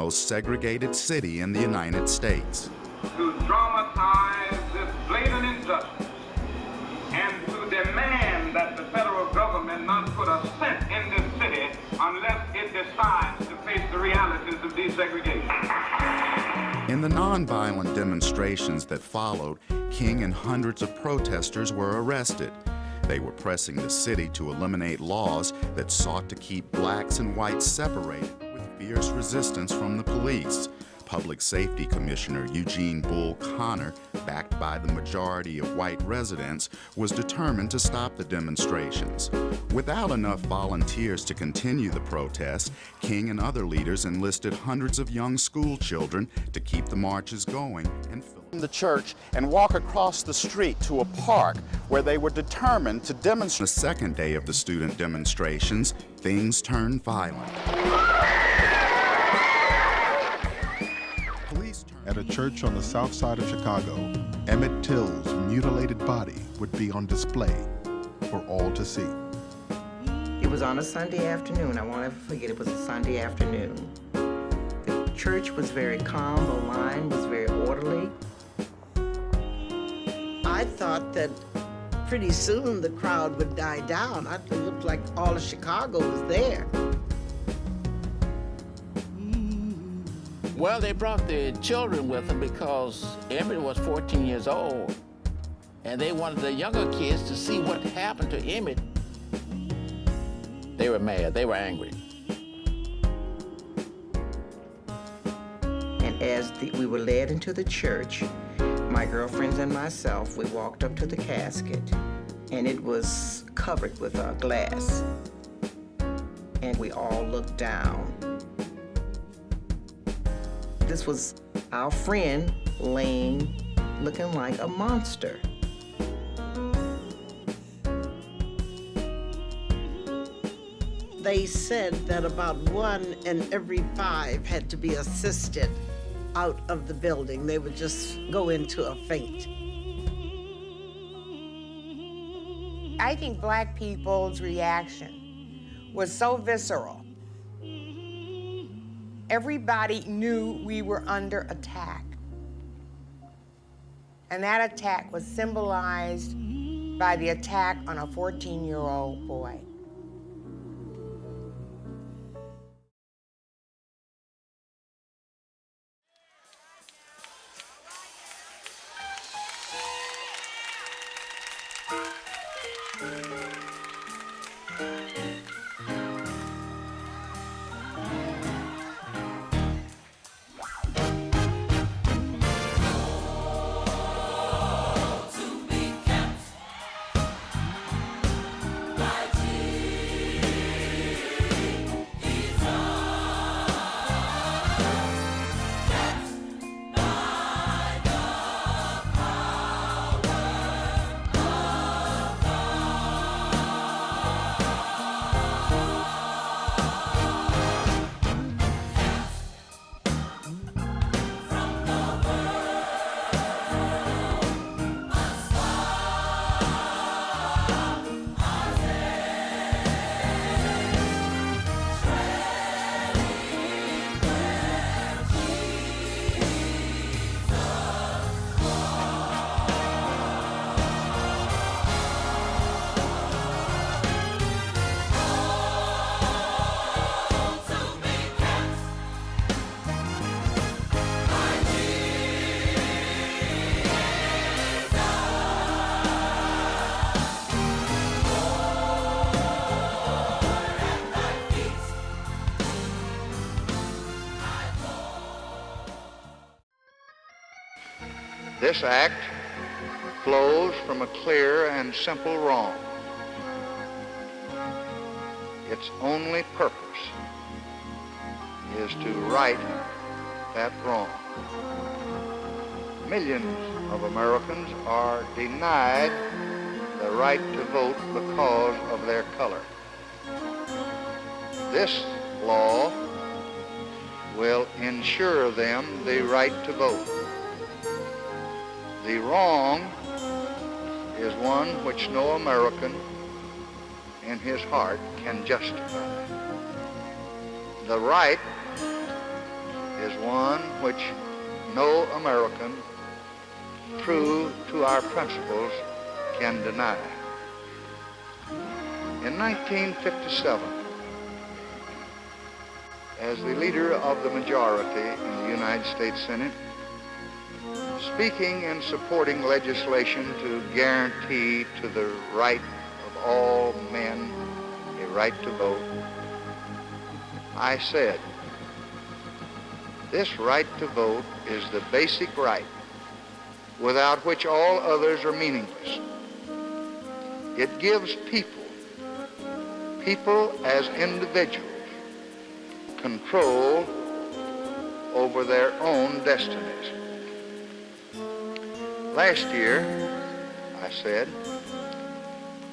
most segregated city in the United States. To dramatize this blatant injustice and to demand that the federal government not put a cent in this city unless it decides to face the realities of desegregation. In the nonviolent demonstrations that followed, King and hundreds of protesters were arrested. They were pressing the city to eliminate laws that sought to keep blacks and whites separated, with fierce resistance from the police. Public Safety Commissioner Eugene Bull Connor, backed by the majority of white residents, was determined to stop the demonstrations. Without enough volunteers to continue the protests, King and other leaders enlisted hundreds of young school children to keep the marches going and fill the church and walk across the street to a park where they were determined to demonstrate. The second day of the student demonstrations, things turned violent. At a church on the south side of Chicago, Emmett Till's mutilated body would be on display for all to see. It was on a Sunday afternoon. I won't ever forget, it was a Sunday afternoon. The church was very calm, the line was very orderly. I thought that pretty soon the crowd would die down. It looked like all of Chicago was there. Well, they brought the children with them because Emmett was 14 years old, and they wanted the younger kids to see what happened to Emmett. They were mad, they were angry. And as we were led into the church, my girlfriends and myself, we walked up to the casket, and it was covered with glass. And we all looked down. This was our friend laying, looking like a monster. They said that about 1 in every 5 had to be assisted out of the building. They would just go into a faint. I think black people's reaction was so visceral. Everybody knew we were under attack. And that attack was symbolized by the attack on a 14-year-old boy. This act flows from a clear and simple wrong. Its only purpose is to right that wrong. Millions of Americans are denied the right to vote because of their color. This law will ensure them the right to vote. The wrong is one which no American in his heart can justify. The right is one which no American true to our principles can deny. In 1957, as the leader of the majority in the United States Senate, speaking and supporting legislation to guarantee to the right of all men a right to vote, I said, this right to vote is the basic right without which all others are meaningless. It gives people as individuals, control over their own destinies. Last year, I said,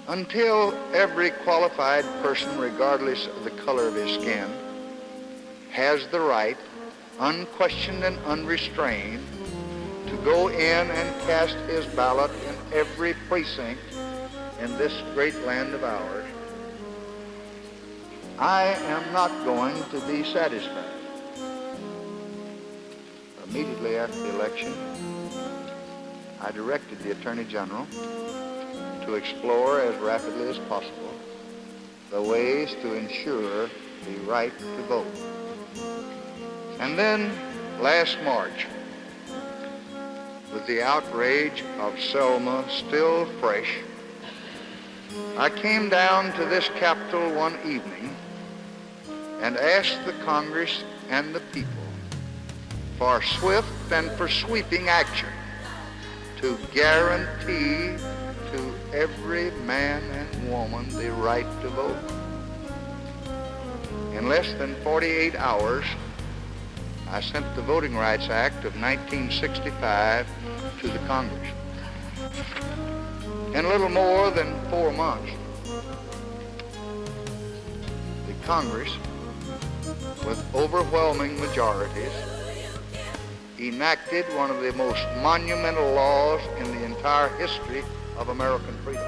until every qualified person, regardless of the color of his skin, has the right, unquestioned and unrestrained, to go in and cast his ballot in every precinct in this great land of ours, I am not going to be satisfied. Immediately after the election, I directed the Attorney General to explore as rapidly as possible the ways to ensure the right to vote. And then last March, with the outrage of Selma still fresh, I came down to this Capitol one evening and asked the Congress and the people for swift and for sweeping action to guarantee to every man and woman the right to vote. In less than 48 hours, I sent the Voting Rights Act of 1965 to the Congress. In a little more than 4 months, the Congress, with overwhelming majorities, enacted one of the most monumental laws in the entire history of American freedom.